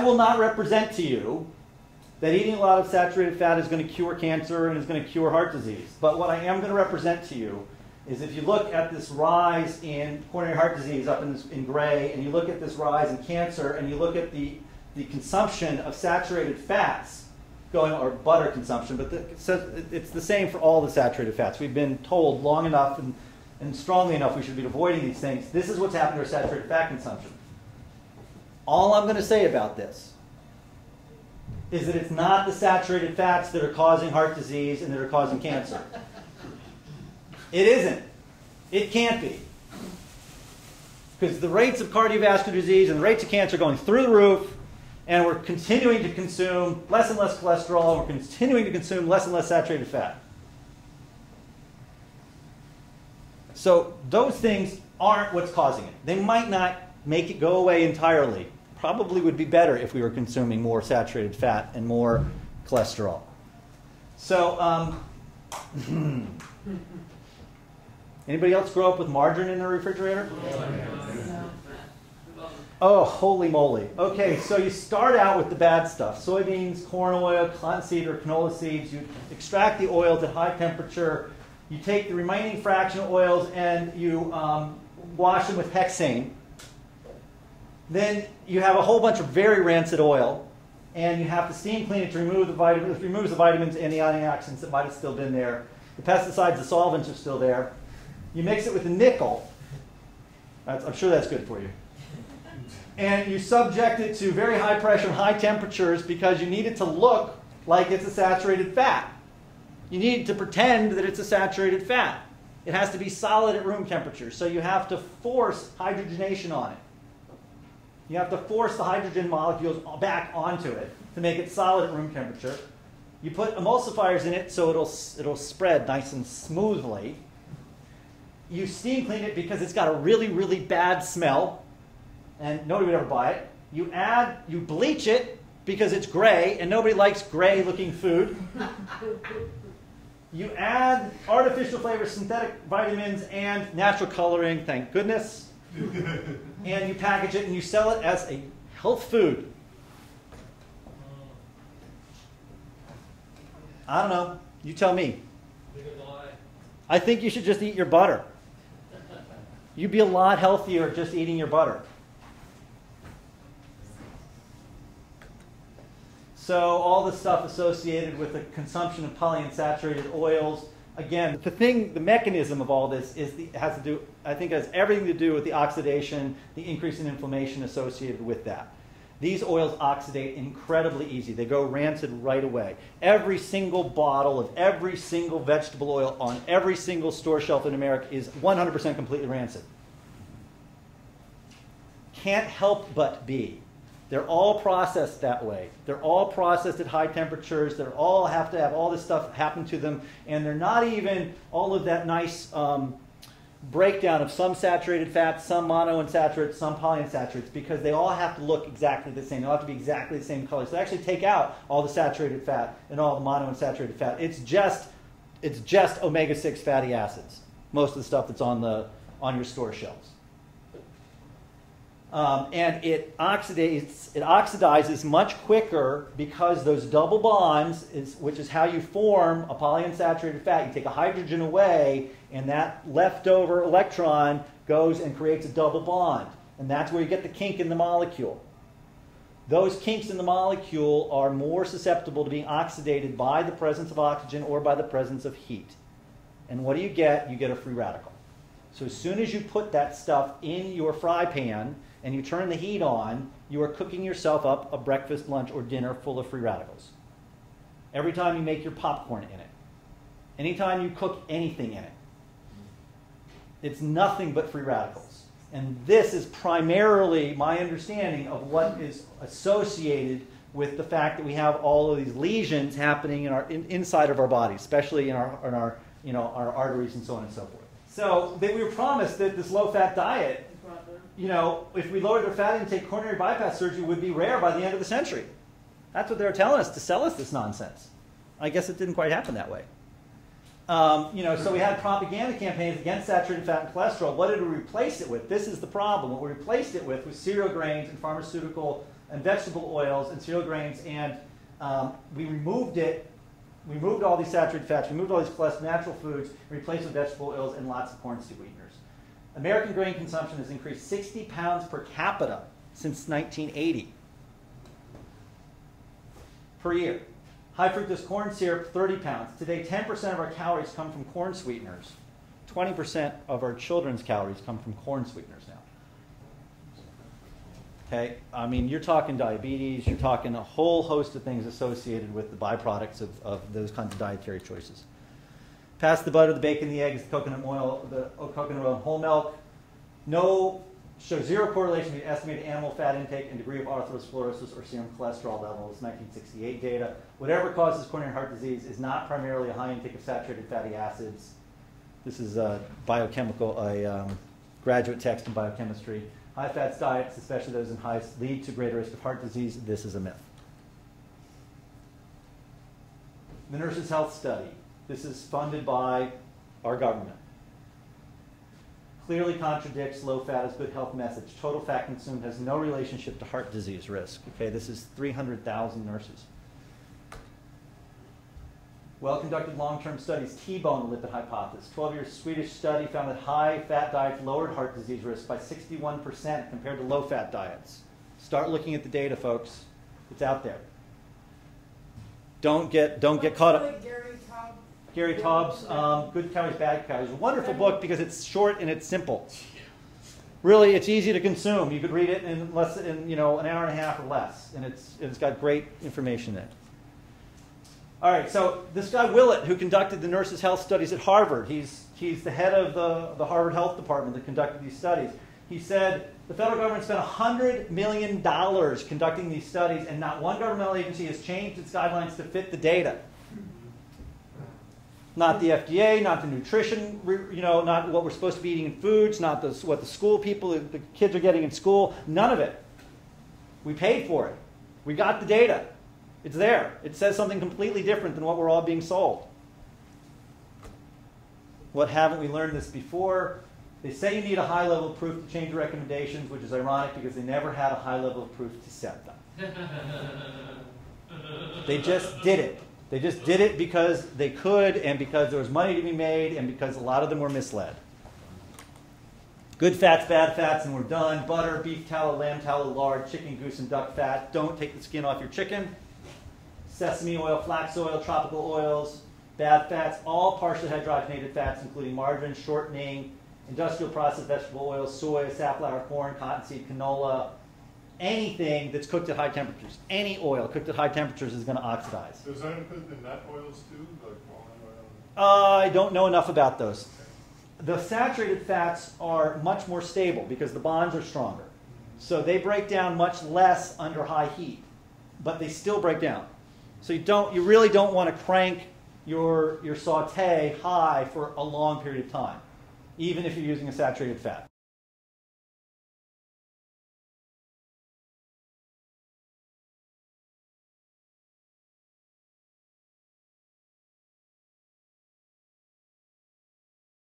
will not represent to you that eating a lot of saturated fat is going to cure cancer and is going to cure heart disease. But what I am going to represent to you is if you look at this rise in coronary heart disease up in gray, and you look at this rise in cancer, and you look at the consumption of saturated fats going, or butter consumption, but it's the same for all the saturated fats. We've been told long enough and strongly enough we should be avoiding these things. This is what's happened to our saturated fat consumption. All I'm going to say about this is that it's not the saturated fats that are causing heart disease and that are causing cancer. It isn't. It can't be. Because the rates of cardiovascular disease and the rates of cancer are going through the roof, and we're continuing to consume less and less cholesterol, and we're continuing to consume less and less saturated fat. So those things aren't what's causing it. They might not make it go away entirely. Probably would be better if we were consuming more saturated fat and more cholesterol. So, anybody else grow up with margarine in the refrigerator? Oh, holy moly. Okay, so you start out with the bad stuff. Soybeans, corn oil, cottonseed or canola seeds. You extract the oils at high temperature. You take the remaining fraction of oils and you wash them with hexane. Then you have a whole bunch of very rancid oil, and you have to steam clean it to remove the vitamins. It removes the vitamins and the antioxidants that might have still been there. The pesticides, the solvents are still there. You mix it with a nickel. I'm sure that's good for you. And you subject it to very high pressure and high temperatures because you need it to look like it's a saturated fat. You need to pretend that it's a saturated fat. It has to be solid at room temperature, so you have to force hydrogenation on it. You have to force the hydrogen molecules back onto it to make it solid at room temperature. You put emulsifiers in it so it'll spread nice and smoothly. You steam clean it because it's got a really, really bad smell, and nobody would ever buy it. You bleach it because it's gray, and nobody likes gray-looking food. You add artificial flavors, synthetic vitamins, and natural coloring, thank goodness. And you package it and you sell it as a health food. I don't know. You tell me. I think you should just eat your butter. You'd be a lot healthier just eating your butter. So all the stuff associated with the consumption of polyunsaturated oils. Again, the mechanism of all this has everything to do with the oxidation, the increase in inflammation associated with that. These oils oxidate incredibly easy. They go rancid right away. Every single bottle of every single vegetable oil on every single store shelf in America is 100% completely rancid. Can't help but be. They're all processed that way. They're all processed at high temperatures. They all have to have all this stuff happen to them. And they're not even all of that nice breakdown of some saturated fats, some monounsaturates, some polyunsaturates, because they all have to look exactly the same. They all have to be exactly the same color. So they actually take out all the saturated fat and all the monounsaturated fat. It's just omega-6 fatty acids, most of the stuff that's on your store shelves. And it oxidizes much quicker because those double bonds, which is how you form a polyunsaturated fat. You take a hydrogen away, and that leftover electron goes and creates a double bond. And that's where you get the kink in the molecule. Those kinks in the molecule are more susceptible to being oxidated by the presence of oxygen or by the presence of heat. And what do? You get a free radical. So as soon as you put that stuff in your fry pan, and you turn the heat on, you are cooking yourself up a breakfast, lunch, or dinner full of free radicals. Every time you make your popcorn in it. Anytime you cook anything in it. It's nothing but free radicals. And this is primarily my understanding of what is associated with the fact that we have all of these lesions happening inside of our bodies, especially in our arteries and so on and so forth. So we were promised that this low-fat diet, if we lowered their fat intake, coronary bypass surgery would be rare by the end of the century. That's what they were telling us to sell us this nonsense. I guess it didn't quite happen that way. So we had propaganda campaigns against saturated fat and cholesterol. What did we replace it with? This is the problem. What we replaced it with was cereal grains and pharmaceutical and vegetable oils and cereal grains, and we removed it. We removed all these saturated fats, removed all these natural foods, and replaced with vegetable oils and lots of corn sweeteners. American grain consumption has increased 60 pounds per capita since 1980 per year. High fructose corn syrup, 30 pounds. Today, 10% of our calories come from corn sweeteners. 20% of our children's calories come from corn sweeteners now. Okay, I mean, you're talking diabetes, you're talking a whole host of things associated with the byproducts of those kinds of dietary choices. Past the butter, the bacon, the eggs, the coconut oil, and whole milk. Shows zero correlation between estimated animal fat intake and degree of atherosclerosis or serum cholesterol levels, 1968 data. Whatever causes coronary heart disease is not primarily a high intake of saturated fatty acids. This is a graduate text in biochemistry. High fats diets, especially those in high, lead to greater risk of heart disease. This is a myth. The Nurses' Health Study. This is funded by our government. Clearly contradicts low fat as good health message. Total fat consumed has no relationship to heart disease risk. Okay, this is 300,000 nurses. Well-conducted long-term studies, T-bone lipid hypothesis. 12-year Swedish study found that high-fat diets lowered heart disease risk by 61% compared to low-fat diets. Start looking at the data, folks. It's out there. Don't get caught up. Gary Taub's Good Calories, Bad Calories. A wonderful book because it's short and it's simple. Really, it's easy to consume. You could read it in an hour and a half or less, and it's got great information in it. All right, so this guy Willett, who conducted the nurses' health studies at Harvard, he's the head of the Harvard Health Department that conducted these studies. He said the federal government spent $100 million conducting these studies, and not one governmental agency has changed its guidelines to fit the data. Not the FDA, not the nutrition, not what we're supposed to be eating in foods, not what the school people, the kids are getting in school, none of it. We paid for it. We got the data. It's there. It says something completely different than what we're all being sold. What haven't we learned this before? They say you need a high level of proof to change your recommendations, which is ironic because they never had a high level of proof to set them. They just did it. They just did it because they could and because there was money to be made and because a lot of them were misled. Good fats, bad fats, and we're done. Butter, beef tallow, lamb tallow, lard, chicken, goose, and duck fat. Don't take the skin off your chicken. Sesame oil, flax oil, tropical oils, bad fats, all partially hydrogenated fats, including margarine, shortening, industrial processed vegetable oils, soy, safflower, corn, cottonseed, canola, anything that's cooked at high temperatures. Any oil cooked at high temperatures is going to oxidize. Does that include the nut oils too, like palm oil? I don't know enough about those. The saturated fats are much more stable because the bonds are stronger. So they break down much less under high heat, but they still break down. So you really don't want to crank your saute high for a long period of time, even if you're using a saturated fat.